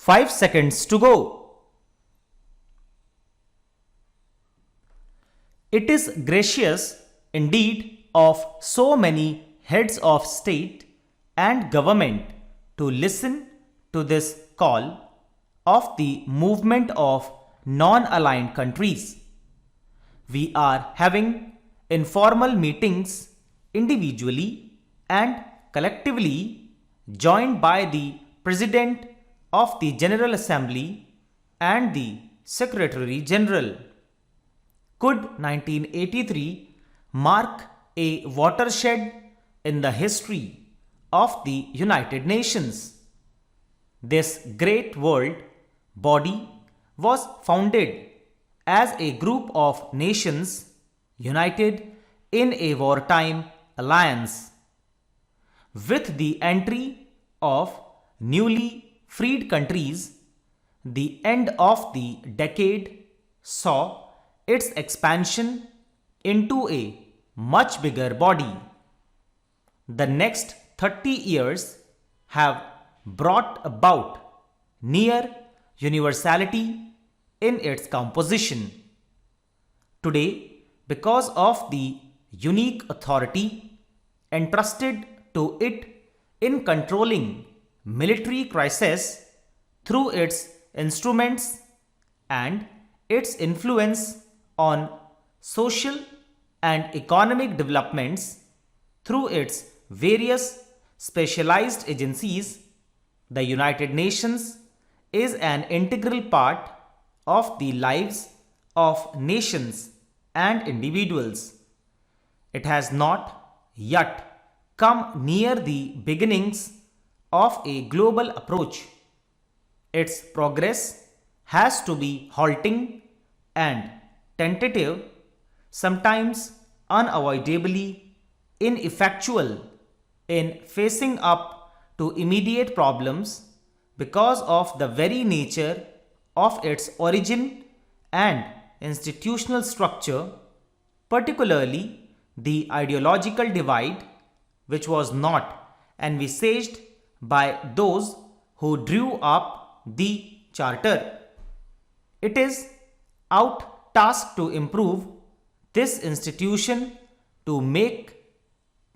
5 seconds to go. It is gracious indeed of so many heads of state and government to listen to this call of the movement of non-aligned countries. We are having informal meetings individually and collectively, joined by the President of the General Assembly and the Secretary General. Could 1983 mark a watershed in the history of the United Nations? This great world body was founded as a group of nations united in a wartime alliance. With the entry of newly freed countries, the end of the decade saw its expansion into a much bigger body. The next 30 years have brought about near universality in its composition. Today, because of the unique authority entrusted to it in controlling military crises through its instruments and its influence on social and economic developments through its various specialized agencies, the United Nations is an integral part of the lives of nations and individuals. It has not yet come near the beginnings of a global approach. Its progress has to be halting and tentative, sometimes unavoidably ineffectual in facing up to immediate problems because of the very nature of its origin and institutional structure, particularly the ideological divide, which was not envisaged by those who drew up the Charter. It is our task to improve this institution to make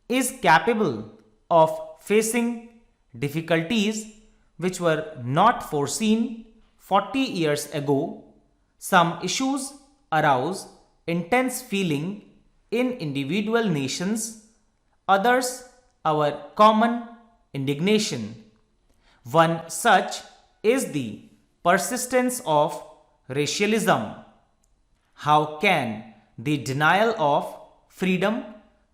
is capable of facing difficulties which were not foreseen 40 years ago. Some issues arouse intense feeling in individual nations, others our common indignation. One such is the persistence of racialism. How can the denial of freedom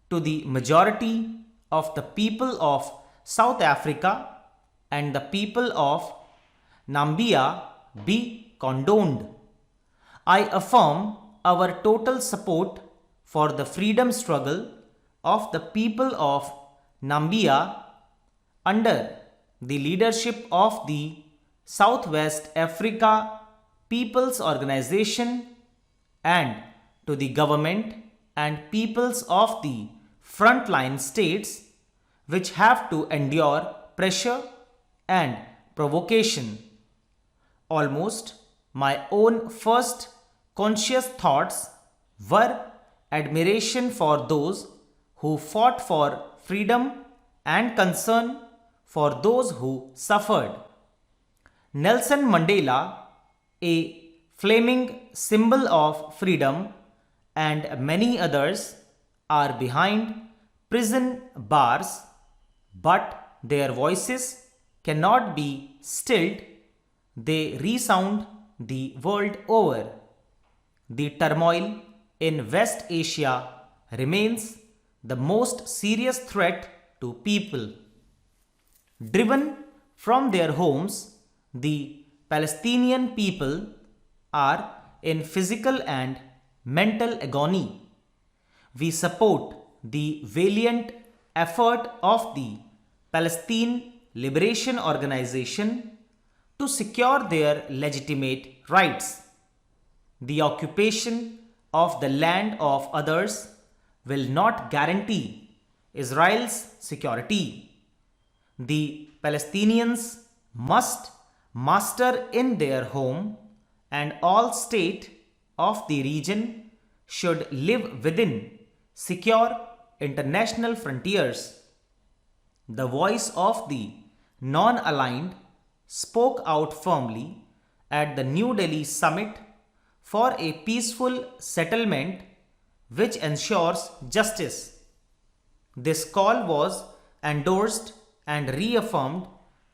to the majority of the people of South Africa and the people of Namibia be condoned? I affirm our total support for the freedom struggle of the people of Namibia under the leadership of the Southwest Africa People's Organization and to the government and peoples of the frontline states which have to endure pressure and provocation. Almost my own first conscious thoughts were admiration for those who fought for freedom and concern for those who suffered. Nelson Mandela, a flaming symbol of freedom, and many others are behind prison bars, but their voices cannot be stilled. They resound the world over. The turmoil in West Asia remains the most serious threat to people. Driven from their homes, the Palestinian people are in physical and mental agony. We support the valiant effort of the Palestine Liberation Organization to secure their legitimate rights. The occupation of the land of others will not guarantee Israel's security. The Palestinians must master in their home, and all state of the region should live within secure international frontiers. The voice of the non-aligned spoke out firmly at the New Delhi summit for a peaceful settlement which ensures justice. This call was endorsed and reaffirmed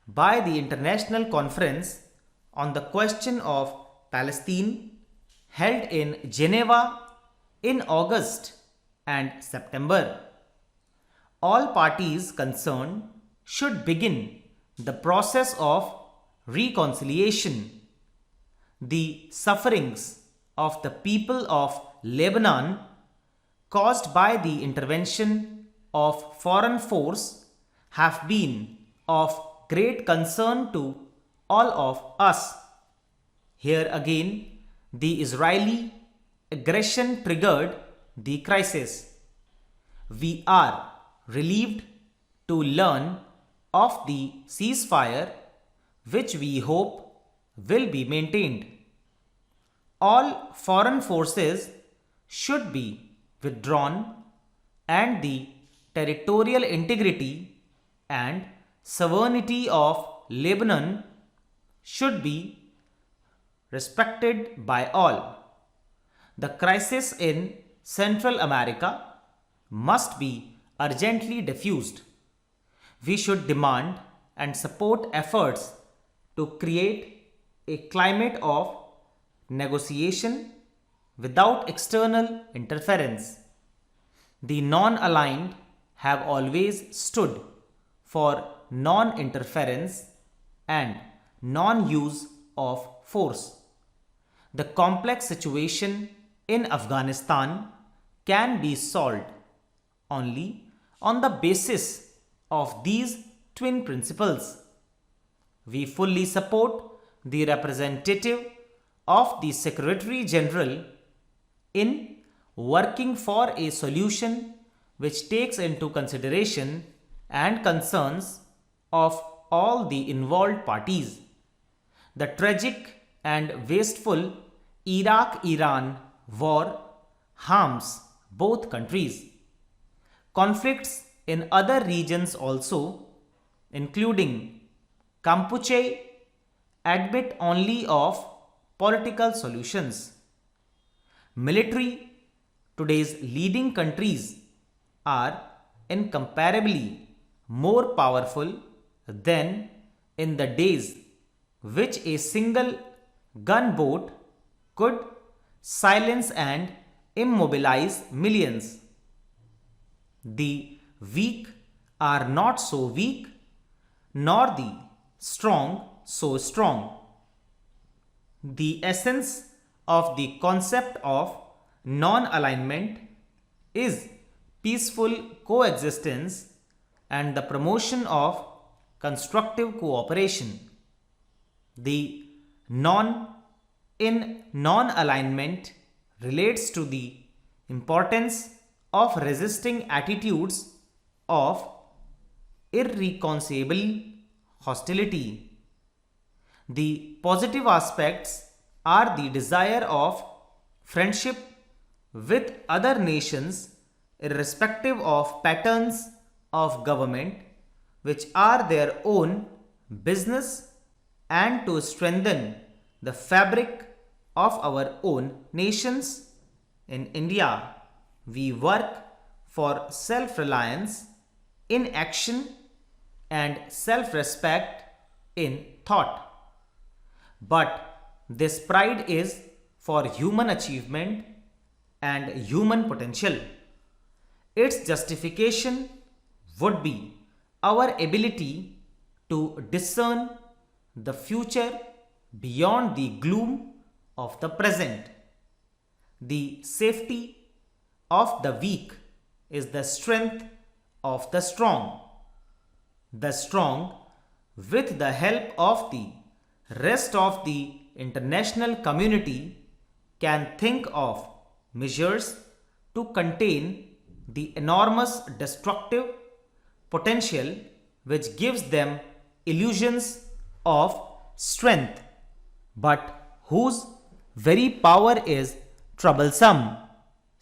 by the International Conference on the Question of Palestine held in Geneva in August and September. All parties concerned should begin the process of reconciliation. The sufferings of the people of Lebanon caused by the intervention of foreign force have been of great concern to all of us. Here again, the Israeli aggression triggered the crisis. We are relieved to learn of the ceasefire, which we hope will be maintained. All foreign forces should be withdrawn and the territorial integrity and sovereignty of Lebanon should be respected by all. The crisis in Central America must be urgently diffused. We should demand and support efforts to create a climate of negotiation without external interference. The non-aligned have always stood for non-interference and non-use of force. The complex situation in Afghanistan can be solved only on the basis of these twin principles. We fully support the representative of the Secretary General in working for a solution which takes into consideration and concerns of all the involved parties. The tragic and wasteful Iraq-Iran war harms both countries. Conflicts in other regions also, including Campuchia, admit only of political solutions. Military, today's leading countries are incomparably more powerful than in the days which a single gunboat could silence and immobilize millions. The weak are not so weak, nor the strong so strong. The essence of the concept of non-alignment is peaceful coexistence and the promotion of constructive cooperation. The non-alignment relates to the importance of resisting attitudes of irreconcilable hostility. The positive aspects are the desire of friendship with other nations irrespective of patterns of government which are their own business, and to strengthen the fabric of our own nations. In India, we work for self-reliance in action and self-respect in thought. But this pride is for human achievement and human potential. Its justification would be our ability to discern the future beyond the gloom of the present. The safety of the weak is the strength of the strong. The strong, with the help of the rest of the international community, can think of measures to contain the enormous destructive potential which gives them illusions of strength, but whose very power is troublesome.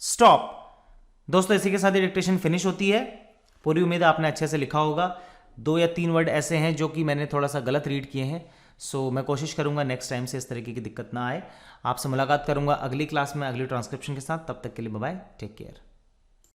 Stop. दोस्तों इसी के साथ ही dictation finish होती है। पूरी उम्मीद है आपने अच्छे से लिखा होगा। 2 या 3 वर्ड ऐसे हैं जो कि मैंने थोड़ा सा गलत रीड किए हैं, सो मैं कोशिश करूंगा नेक्स्ट टाइम से इस तरीके की दिक्कत ना आए। आपसे मुलाकात करूंगा अगली क्लास में अगली ट्रांसक्रिप्शन के साथ। तब तक के लिए बाय बाय, टेक केयर।